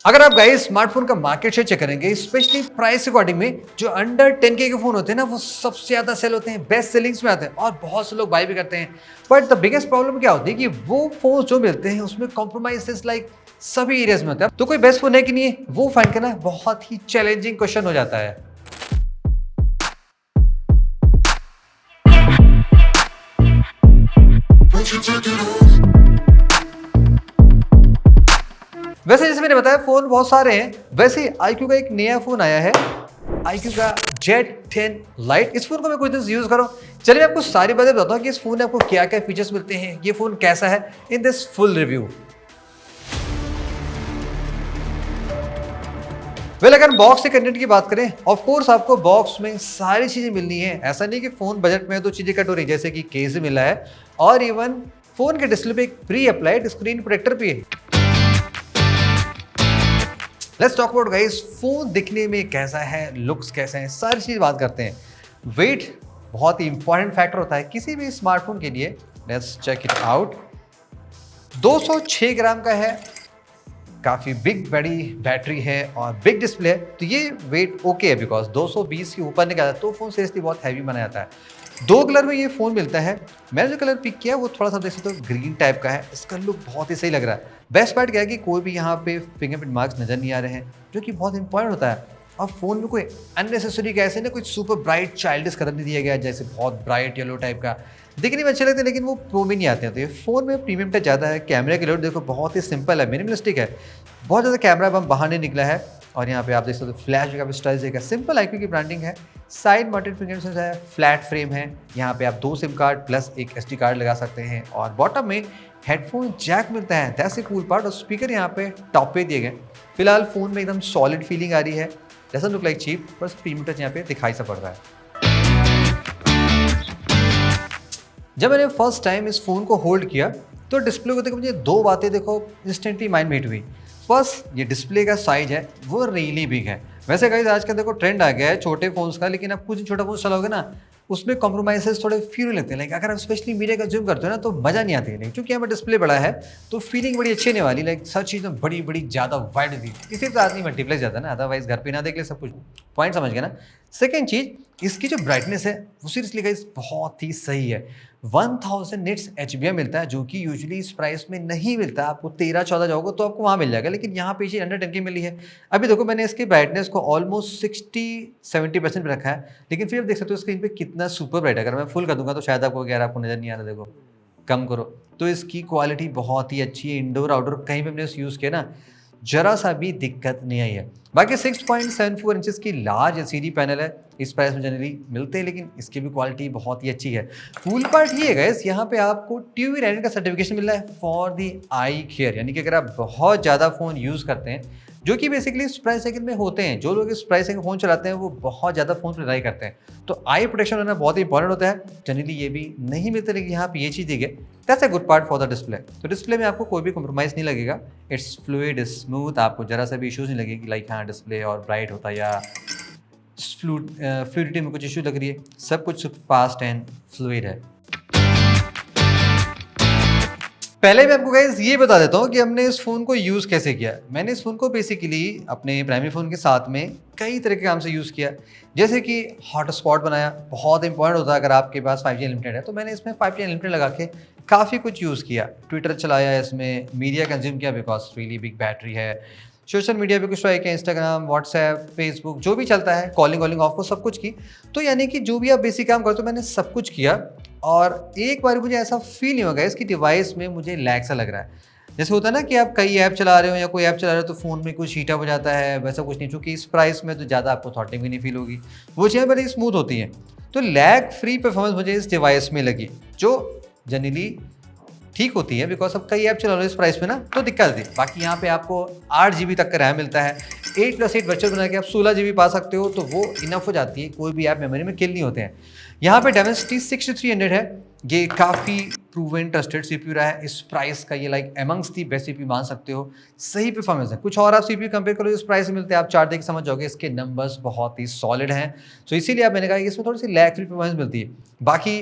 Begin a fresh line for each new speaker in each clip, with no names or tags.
अगर आप guys smartphone का मार्केट शेयर चेक करेंगे, स्पेशली प्राइस अकॉर्डिंग में जो अंडर 10K के फोन होते हैं ना, वो सबसे ज्यादा सेल होते हैं, बेस्ट सेलिंग्स में आते हैं और बहुत से लोग बाय भी करते हैं। बट द बिगेस्ट प्रॉब्लम क्या होती है कि वो फोन जो मिलते हैं उसमें कॉम्प्रोमाइजेस लाइक सभी एरियाज में होता है। तो कोई बेस्ट फोन है कि नहीं है, वो फाइंड करना बहुत ही चैलेंजिंग क्वेश्चन हो जाता है। वैसे जैसे मैंने बताया फोन बहुत सारे हैं, वैसे iQOO का एक नया फोन आया है, iQOO का Z10 Lite। इस फोन को मैं कुछ दिन यूज कर रहा हूँ। चलिए मैं आपको सारी बातें बताता हूँ कि इस फोन में आपको क्या क्या फीचर्स मिलते हैं, ये फोन कैसा है, इन दिस फुल रिव्यू। अगर बॉक्स के कंटेंट की बात करें, ऑफ कोर्स आपको बॉक्स में सारी चीजें मिलनी है। ऐसा नहीं कि फोन बजट में है तो चीजें कट हो रही, जैसे कि केस मिला है और इवन फोन के डिस्प्ले पे एक प्री अप्लाइड स्क्रीन प्रोटेक्टर भी है। Let's talk about guys, phone दिखने में कैसा है, लुक्स कैसे हैं, सारी चीज बात करते हैं। वेट बहुत ही इंपॉर्टेंट फैक्टर होता है किसी भी स्मार्टफोन के लिए। Let's check it out. 206 gram का है, काफी बिग बड़ी बैटरी है और बिग डिस्प्ले है, तो ये वेट ओके है बिकॉज 220 के ऊपर निकला तो फोन सीरियसली बहुत हैवी बना जाता है। दो कलर में ये फोन मिलता है। मैंने जो कलर पिक किया वो थोड़ा सा देख सकते हो ग्रीन टाइप का है। इसका लुक बहुत ही सही लग रहा है। बेस्ट पार्ट क्या है कि कोई भी यहाँ पे फिंगरप्रिंट मार्क्स नजर नहीं आ रहे हैं, जो कि बहुत इंपॉर्टेंट होता है। और फोन में कोई अननेसेसरी कैसे ना कुछ सुपर ब्राइट चाइल्डिश कलर नहीं दिया गया है, जैसे बहुत ब्राइट येलो टाइप का दिखने में अच्छे लगते हैं लेकिन वो प्रो में नहीं आते हैं। तो ये फोन में प्रीमियम टच ज़्यादा है। कैमरे के लोड देखो बहुत ही सिंपल है, मिनिमलिस्टिक है, बहुत ज़्यादा कैमरा बम बाहर नहीं निकला है। और यहाँ पे आप देख सकते हो फ्लैश का भी स्टाइल देगा, सिंपल iQOO की ब्रांडिंग है। साइड माउंटेड फिंगर सेंसर है, फ्लैट फ्रेम है। यहाँ पे आप 2 सिम कार्ड प्लस एक SD कार्ड लगा सकते हैं और बॉटम में हेडफोन जैक मिलता है, दैट्स ए कूल पार्ट। और स्पीकर यहाँ पे टॉप पे दिए गए। फिलहाल फोन में एकदम सॉलिड फीलिंग आ रही है, डजंट लुक लाइक चीप, बस प्रीमियम टच यहाँ पे दिखाई सा पड़ रहा है। जब मैंने फर्स्ट टाइम इस फोन को होल्ड किया तो डिस्प्ले को देखो मुझे दो बातें देखो इंस्टेंटली माइंड में हिट हुई। फर्स्ट, ये डिस्प्ले का साइज है वो रियली बिग है। वैसे गाइस आजकल देखो ट्रेंड आ गया है छोटे फोन्स का, लेकिन आप कुछ छोटा फोन चलाओगे ना उसमें कॉम्प्रोमाइजेस थोड़े फील लगते हैं। लाइक अगर आप स्पेशली मीडिया का जूम करते हो ना तो मजा नहीं आती है, क्योंकि यहाँ पर डिस्प्ले बड़ा है तो फीलिंग बड़ी अच्छी नहीं वाली। लाइक सब चीज़ में बड़ी बड़ी ज़्यादा वाइड थी, इसी तो आदमी मल्टीप्लेक्स जाता है ना, अदरवाइज घर पे ना देख ले सब कुछ। पॉइंट समझ गया ना। सेकेंड चीज़, इसकी जो ब्राइटनेस है वो सीरियसली गाइस बहुत ही सही है। 1000 निट्स HBM मिलता है, जो कि यूजुअली इस प्राइस में नहीं मिलता। आपको 13-14 जाओगे तो आपको वहाँ मिल जाएगा, लेकिन यहाँ पे ये अंडर 10K मिली है। अभी देखो मैंने इसकी ब्राइटनेस को ऑलमोस्ट 60-70% पे रखा है, लेकिन फिर आप देख सकते हो स्क्रीन पे कितना सुपर ब्राइट है। अगर मैं फुल कर दूंगा तो शायद आपको यार आपको नजर नहीं आ रहा, देखो कम करो तो इसकी क्वालिटी बहुत ही अच्छी है। इंडोर आउटडोर कहीं पे मैंने यूज़ किया ना, जरा सा भी दिक्कत नहीं आई है। बाकी 6.74 इंचेस की लार्ज LCD पैनल है, इस प्राइस में जनरली मिलते हैं, लेकिन इसकी भी क्वालिटी बहुत ही अच्छी है। कूल पार्ट ये है गाइस, यहाँ पे आपको TUV रेटिंग का सर्टिफिकेशन मिला है फॉर दी आई केयर, यानी कि अगर आप बहुत ज़्यादा फ़ोन यूज़ करते हैं, जो कि बेसिकली इस प्राइस सेगमेंट में होते हैं, जो लोग इस प्राइस सेगमेंट फ़ोन चलाते हैं वो बहुत ज़्यादा फ़ोन पर रिलाई करते हैं, तो आई प्रोटेक्शन होना बहुत ही इंपॉर्टेंट होता है। जनरली ये भी नहीं मिलते, लेकिन यहाँ पे ये चीज़ दी गई, that's a good part for the display. तो डिस्प्ले में आपको कोई भी कॉम्प्रोमाइज़ नहीं लगेगा, इट्स फ्लूइड स्मूथ, आपको जरा सा भी इशूज़ नहीं लगेगी लाइक हाँ डिस्प्ले और ब्राइट होता है या फ्लूइडिटी में कुछ इशू लग रही है। सब कुछ फास्ट एंड फ्लूइड है। पहले मैं आपको गाइस ये बता देता हूँ कि हमने इस फ़ोन को यूज़ कैसे किया। मैंने इस फ़ोन को बेसिकली अपने प्राइमरी फ़ोन के साथ में कई तरह के काम से यूज़ किया, जैसे कि हॉटस्पॉट बनाया, बहुत इंपॉर्टेंट होता है अगर आपके पास 5G अनलिमिटेड है, तो मैंने इसमें 5G अनलिमिटेड लगा के काफ़ी कुछ यूज़ किया। ट्विटर चलाया, इसमें मीडिया कंज्यूम किया बिकॉज रियली बिग बैटरी है। सोशल मीडिया पे कुछ ट्राई किया, इंस्टाग्राम, व्हाट्सएप, फेसबुक, जो भी चलता है, कॉलिंग वॉलिंग ऑफ को सब कुछ की। तो यानी कि जो भी आप बेसिक काम करते हो मैंने सब कुछ किया। और एक बार मुझे ऐसा फील नहीं होगा इसकी डिवाइस में मुझे लैग सा लग रहा है। जैसे होता है ना कि आप कई ऐप चला रहे हो या कोई ऐप चला रहे हो तो फ़ोन में कुछ हीटअप हो जाता है, वैसा कुछ नहीं, चूँकि इस प्राइस में तो ज़्यादा आपको थॉटिंग भी नहीं फील होगी, वो चीज़ें बड़ी स्मूथ होती हैं। तो लैग फ्री परफॉर्मेंस मुझे इस डिवाइस में लगी, जो जनरली ठीक होती है बिकॉज अब कई ऐप चला रहे हो इस प्राइस में ना, तो दिक्कत आती है। बाकी यहाँ पे आपको 8GB तक का रैम मिलता है, 8+8 वर्चुअल बना के आप 16GB पा सकते हो, तो वो इनफ हो जाती है, कोई भी ऐप मेमोरी में किल नहीं होते हैं। यहाँ पे Dimensity 6300 है, ये काफ़ी प्रूवन ट्रस्टेड CPU रहा है इस प्राइस का, ये like amongst the best CPU मान सकते हो। सही परफॉर्मेंस है, कुछ और आप CPU कंपेयर करो इस प्राइस में मिलते हैं, आप चार्ट देख समझ जाओगे इसके नंबर्स बहुत ही सॉलिड हैं। तो इसीलिए आप मैंने कहा कि इसमें थोड़ी सी लैग फ्री परफॉर्मेंस मिलती है। बाकी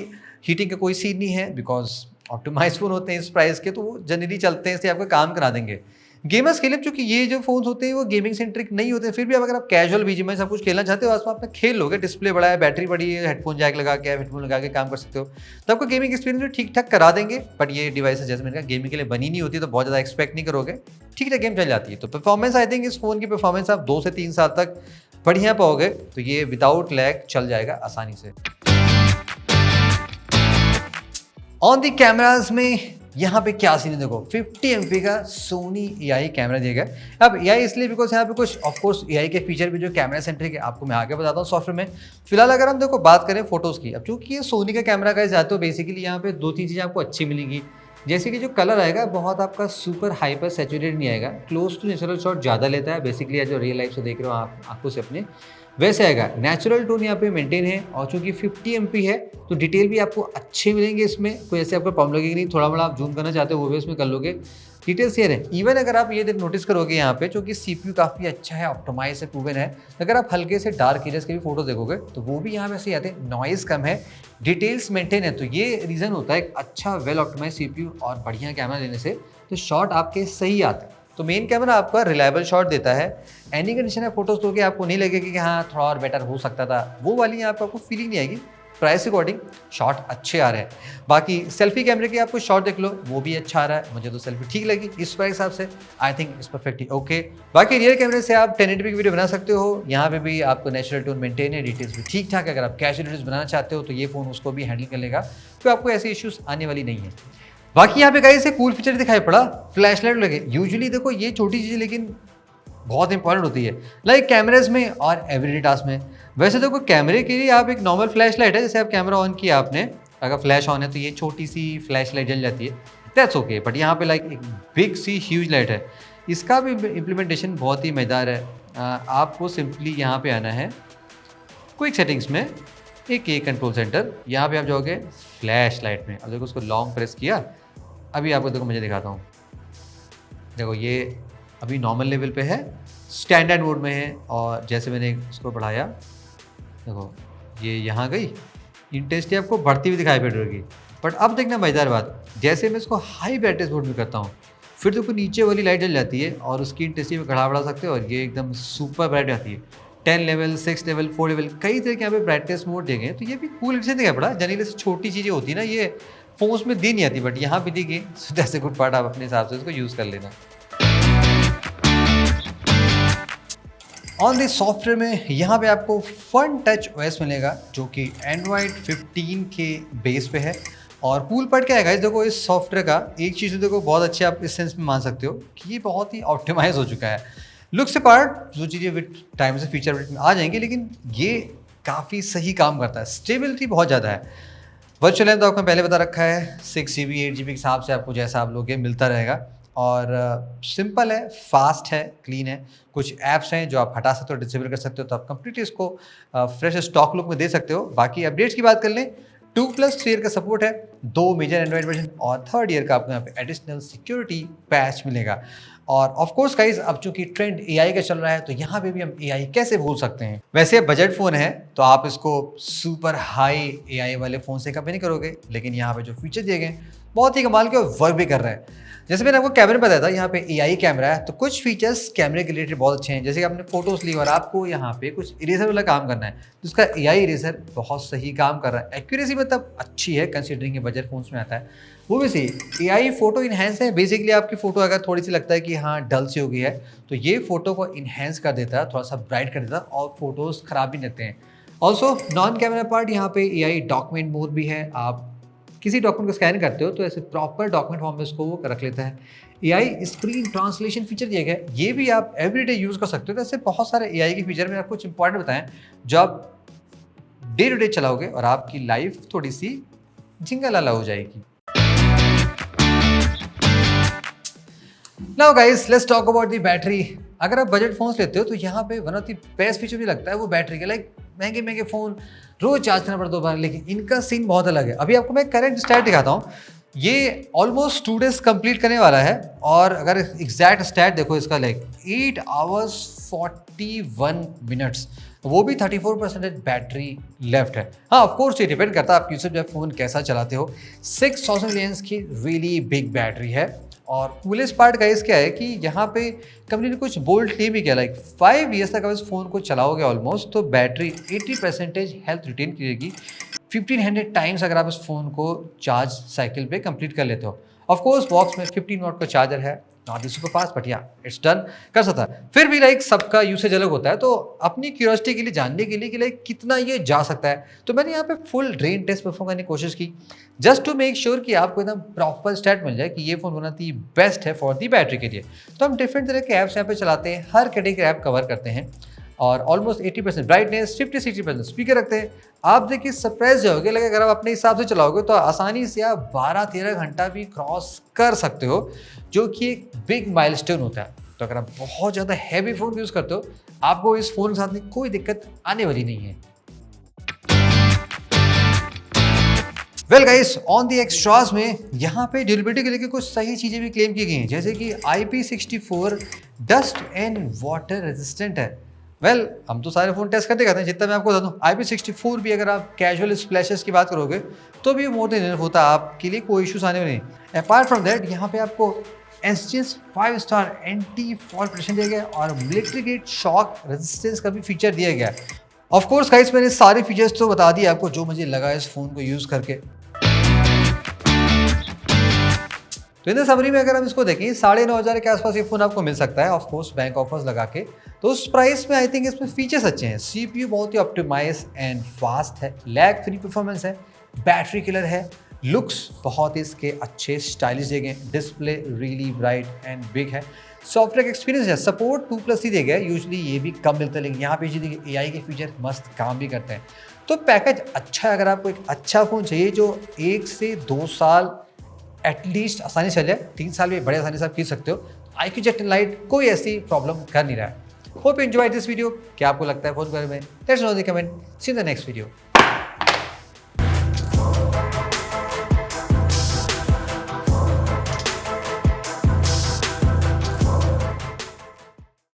हीटिंग का कोई सीन नहीं है बिकॉज ऑप्टिमाइज फोन होते हैं इस प्राइस के, तो वो जनरली चलते हैं, इसलिए आपका काम करा देंगे। गेमर्स के लिए, क्योंकि ये जो फोन होते हैं वो गेमिंग सेंट्रिक नहीं होते, फिर भी अगर आप कैजुअल बीजीएमआई सब कुछ खेलना चाहते हो आसपास अपना खेल लोगे, डिस्प्ले बड़ा है, बैटरी बड़ी है, हेडफोन जैक लगा के हेडफोन लगा के काम कर सकते हो, तो आपको गेमिंग एक्सपीरियंस भी ठीक ठाक करा देंगे। बट ये डिवाइस जैसे मैंने कहा गेमिंग के लिए बनी नहीं होती, तो बहुत ज़्यादा एक्सपेक्ट नहीं करोगे, ठीक ठाक गेम चल जाती है। तो परफॉर्मेंस आई थिंक इस फोन की परफॉर्मेंस आप 2 से 3 साल तक बढ़िया पाओगे, तो ये विदाउट लैग चल जाएगा आसानी से। ऑन दी कैमराज में यहाँ पे क्या सीन है, देखो 50 MP का सोनी AI कैमरा दिया गया है। अब AI इसलिए बिकॉज यहाँ पे कुछ ऑफ कोर्स AI के फीचर भी जो कैमरा सेंट्रिक है, आपको मैं आगे बताता हूँ सॉफ्टवेयर में। फिलहाल अगर हम देखो बात करें फोटोज़ की, अब चूंकि ये सोनी का कैमरा का जाते हो बेसिकली यहाँ पे 2-3 चीज़ें आपको अच्छी मिलेंगी, जैसे कि जो कलर आएगा बहुत आपका सुपर हाइपर सैचुरेटेड नहीं आएगा, क्लोज टू नेचुरल शॉट ज़्यादा लेता है बेसिकली, जो रियल लाइफ से देख रहे हो आप आंखों से अपने, वैसे आएगा। नेचुरल टोन यहाँ पे मेंटेन है, और चूंकि 50 MP है तो डिटेल भी आपको अच्छे मिलेंगे इसमें, कोई ऐसे आपको प्रॉब्लम लगेगी नहीं, थोड़ा बड़ा आप जूम करना चाहते हो वो भी इसमें कर लोगे, डिटेल्स क्लियर है। इवन अगर आप ये नोटिस करोगे यहाँ पे, चूंकि CPU काफ़ी अच्छा है, ऑप्टिमाइज है, प्रूवन है, अगर आप हल्के से डार्क एरियाज के भी फोटो देखोगे तो वो भी यहाँ पे ऐसे आते हैं, नॉइज़ कम है, डिटेल्स मेंटेन है, तो ये रीज़न होता है एक अच्छा वेल ऑप्टिमाइज CPU और बढ़िया कैमरा लेने से, तो शॉट आपके सही आते हैं। तो मेन कैमरा आपका रिलायबल शॉट देता है, एनी कंडीशन में फोटोज दोगे आपको नहीं लगेगा कि हाँ थोड़ा और बेटर हो सकता था, वो वाली यहाँ पर आपको फीलिंग नहीं आएगी। प्राइस अकॉर्डिंग शॉट अच्छे आ रहे हैं। बाकी सेल्फी कैमरे की आपको शॉट देख लो, वो भी अच्छा आ रहा है, मुझे तो सेल्फी ठीक लगी इस प्राइस हिसाब से, I think it's perfectly okay. बाकी रियर कैमरे से आप 1080p की वीडियो बना सकते हो, यहाँ पे भी आपको नेचुरल टोन मेंटेन है, डिटेल्स भी ठीक ठाक है। अगर आप कैजुअल वीडियोस बनाना चाहते हो तो ये फोन उसको भी हैंडल कर लेगा, तो आपको ऐसे इश्यूज आने वाली नहीं है। बाकी यहाँ पे गाइस से कूल फीचर दिखाई पड़ा, फ्लैशलाइट लगे। यूजुअली देखो ये छोटी चीज़ लेकिन बहुत इंपॉर्टेंट होती है, लाइक कैमरेज में और एवरीडे टास्क में। वैसे देखो कैमरे के लिए आप एक नॉर्मल फ्लैश लाइट है, जैसे आप कैमरा ऑन किया आपने, अगर फ्लैश ऑन है तो ये छोटी सी फ्लैश लाइट जल जाती है, दैट्स ओके। बट यहाँ पे लाइक एक बिग सी ह्यूज लाइट है, इसका भी इम्प्लीमेंटेशन बहुत ही मज़ेदार है। आपको सिंपली यहाँ पे आना है क्विक सेटिंग्स में, एक ये कंट्रोल सेंटर, यहाँ पे आप जाओगे फ्लैश लाइट में। अब देखो उसको लॉन्ग प्रेस किया, अभी आपको देखो मुझे दिखाता हूँ, देखो ये अभी नॉर्मल लेवल पे है, स्टैंडर्ड मोड में है, और जैसे मैंने इसको बढ़ाया देखो ये यहाँ गई, इंटेंसिटी आपको बढ़ती हुई दिखाई पड़ रही होगी। बट अब देखना मज़ेदार बात, जैसे मैं इसको हाई ब्राइटनेस मोड में करता हूँ, फिर देखो नीचे वाली लाइट जल जाती है और उसकी इंटेंसिटी में बढ़ा सकते हो, और ये एकदम सुपर ब्राइट आती है। 10 लेवल, 6 लेवल, 4 लेवल, कई तरह के यहाँ पे ब्राइटनेस मोड दिए गए, तो ये भी कूल से दिखा पड़ा। जनरली से छोटी चीज़ें होती है ना, ये फोन्स में दी नहीं आती, बट यहाँ भी दी गई, so that's a good part, आप अपने हिसाब से इसको यूज़ कर लेना। ऑन द सॉफ्टवेयर में यहाँ पे आपको फन टच OS मिलेगा, जो कि Android 15 के बेस पे है। और कूल पार्ट क्या है गाइस, देखो इस सॉफ्टवेयर का एक चीज़ देखो बहुत अच्छी आप इस सेंस में मान सकते हो कि ये बहुत ही ऑप्टिमाइज हो चुका है। लुक से पार्ट जो चीज़ें विद टाइम से फीचर में आ जाएंगी, लेकिन ये काफ़ी सही काम करता है, स्टेबिलिटी बहुत ज़्यादा है। वर्चुअल रैम तो आपको पहले बता रखा है, 6GB 8GB के हिसाब से आपको जैसा आप लोगे मिलता रहेगा, और सिंपल है, फास्ट है, क्लीन है। कुछ ऐप्स हैं जो आप हटा सकते हो, डिसेबल कर सकते हो, तो आप कंप्लीटली इसको फ्रेश स्टॉक लुक में दे सकते हो। बाकी अपडेट्स की बात कर लें, 2+3 ईयर का सपोर्ट है, 2 मेजर एंड्रॉइड वर्जन, और 3rd ईयर का आपको यहाँ पे एडिशनल सिक्योरिटी पैच मिलेगा। और ऑफ कोर्स गाइस, अब चूंकि ट्रेंड AI का चल रहा है, तो यहाँ पे भी हम AI कैसे भूल सकते हैं। वैसे बजट फ़ोन है तो आप इसको सुपर हाई AI वाले फ़ोन से कंपेयर नहीं करोगे, लेकिन यहाँ पे जो फीचर दिए गए बहुत ही कमाल के, वर्क भी कर रहे हैं। जैसे मैंने आपको कैमरे में बताया था, यहाँ पे AI कैमरा है, तो कुछ फीचर्स कैमरे के रिलेटेड बहुत अच्छे हैं। जैसे कि आपने फोटोज ली और आपको यहाँ पे कुछ इरेजर वाला काम करना है, तो उसका AI इरेजर बहुत सही काम कर रहा है। एक्यूरेसी मतलब अच्छी है, कंसीडरिंग ये बजट फोन्स में आता है, वो भी सही। AI फोटो इन्हेंस है, बेसिकली आपकी फोटो अगर थोड़ी सी लगता है कि हाँ डल सी हो गई है, तो ये फोटो को इन्हेंस कर देता है, थोड़ा सा ब्राइट कर देता है, और फोटोज खराब भी रहते हैं। ऑल्सो नॉन कैमरा पार्ट, यहाँ पे AI डॉक्यूमेंट मोड भी है। आप किसी डॉक्यूमेंट को स्कैन करते हो तो ऐसे प्रॉपर डॉक्यूमेंट फॉर्म में इसको वो रख लेता है। AI स्क्रीन ट्रांसलेशन फीचर दिया गया है, ये भी आप एवरीडे यूज़ कर सकते हो। तो ऐसे बहुत सारे AI के फीचर में आपको कुछ इंपॉर्टेंट बताएं जो आप डे टू डे चलाओगे और आपकी लाइफ थोड़ी सी झिंगालाला हो जाएगी। Now guys, let's talk about the battery. अगर आप बजट फोन्स लेते हो तो यहाँ पे one of the best feature भी लगता है वो बैटरी का। लाइक महंगे महंगे फ़ोन रोज चार्ज करना पड़ता है 2 बार, लेकिन इनका सीन बहुत अलग है। अभी आपको मैं करंट स्टैट दिखाता हूँ, ये ऑलमोस्ट 2 डेज कंप्लीट करने वाला है, और अगर एग्जैक्ट स्टैट देखो इसका, लाइक 8 आवर्स 41 मिनट्स, वो भी 34% बैटरी लेफ्ट है। हाँ ऑफकोर्स ये डिपेंड करता है आप यूट्यूब जब फ़ोन कैसा चलाते हो। 6000 mAh की रियली बिग बैटरी है, और कूलेस्ट पार्ट गाइस क्या है कि यहाँ पे कंपनी ने कुछ बोल्ड क्लेम भी किया, लाइक 5 ईयर्स तक आप इस फ़ोन को चलाओगे ऑलमोस्ट तो बैटरी 80% हेल्थ रिटेन करेगी 1500 टाइम्स अगर आप इस फ़ोन को चार्ज साइकिल पे कंप्लीट कर लेते हो। ऑफ कोर्स बॉक्स में 15 वॉट का चार्जर है, not the super fast but या इट्स डन, कर सकता है। फिर भी लाइक सबका यूसेज अलग होता है, तो अपनी क्यूरियोसिटी के लिए जानने के लिए कि लाइक कितना ये जा सकता है, तो मैंने यहाँ पे फुल ड्रेन टेस्ट परफॉर्म करने की कोशिश की जस्ट टू मेक श्योर कि आपको एकदम प्रॉपर स्टैट मिल जाए कि ये फ़ोन होना दी बेस्ट है फॉर दी बैटरी के लिए। तो हम डिफरेंट तरह के ऐप्स यहाँ पे चलाते हैं, हर कैटेगरी ऐप कवर करते हैं और ऑलमोस्ट 80% ब्राइटनेस, 50-60% स्पीकर रखते हैं। आप देखिए सरप्राइज जाओगे, लगे अगर आप अपने हिसाब से चलाओगे तो आसानी से आप 12-13 घंटा भी क्रॉस कर सकते हो, जो कि एक बिग माइलस्टोन होता है। तो अगर आप बहुत ज़्यादा हैवी फ़ोन यूज़ करते हो, आपको इस फ़ोन के साथ में कोई दिक्कत आने वाली नहीं है। Well guys, on the extras में यहाँ पे ड्यूरेबिलिटी के लिए कुछ सही चीज़ें भी क्लेम की गई हैं, जैसे कि IP64 dust and water resistant है। वेल हम तो सारे फ़ोन टेस्ट करते हैं, जितना मैं आपको बता दूँ IP64 भी अगर आप कैजुअल स्प्लैशेस की बात करोगे तो भी मोर देन इनफ होता है, आपके लिए कोई इशूज़ आने वाले नहीं। अपार्ट फ्रॉम दैट यहाँ पे आपको SGS 5 star anti fall protection दिया गया और मिलिट्री ग्रेड शॉक रेजिस्टेंस का भी फीचर दिया गया। ऑफ कोर्स गाइस मैंने सारे फीचर्स तो बता दिए आपको जो मुझे लगा इस फ़ोन को यूज़ करके। तो इन समरी में अगर हम इसको देखें 9,500 के आसपास ये फ़ोन आपको मिल सकता है, ऑफ कोर्स बैंक ऑफर्स लगा के। तो उस प्राइस में आई थिंक इसमें फीचर्स अच्छे हैं, CPU बहुत ही ऑप्टिमाइज एंड फास्ट है, लैग फ्री परफॉर्मेंस है, बैटरी किलर है, लुक्स बहुत ही इसके अच्छे स्टाइलिश दिए गए, display really bright and big है, सॉफ्टवेयर एक्सपीरियंस है, सपोर्ट 2+ दिया गया है, यूजली ये भी कम मिलता है लेकिन यहाँ पे देखिए AI के फीचर मस्त काम भी करते हैं। तो पैकेज अच्छा है, अगर आपको एक अच्छा फ़ोन चाहिए जो 1 से 2 साल एटलीस्ट आसानी से चले, 3 साल भी बड़े आसानी से आप खरीद सकते हो। IQ Jet 10 Lite कोई ऐसी प्रॉब्लम कर नहीं रहा है। Hope you enjoy this video. क्या आपको लगता है फ़ोन के बारे में? Let's know in the comment. See you in the next video.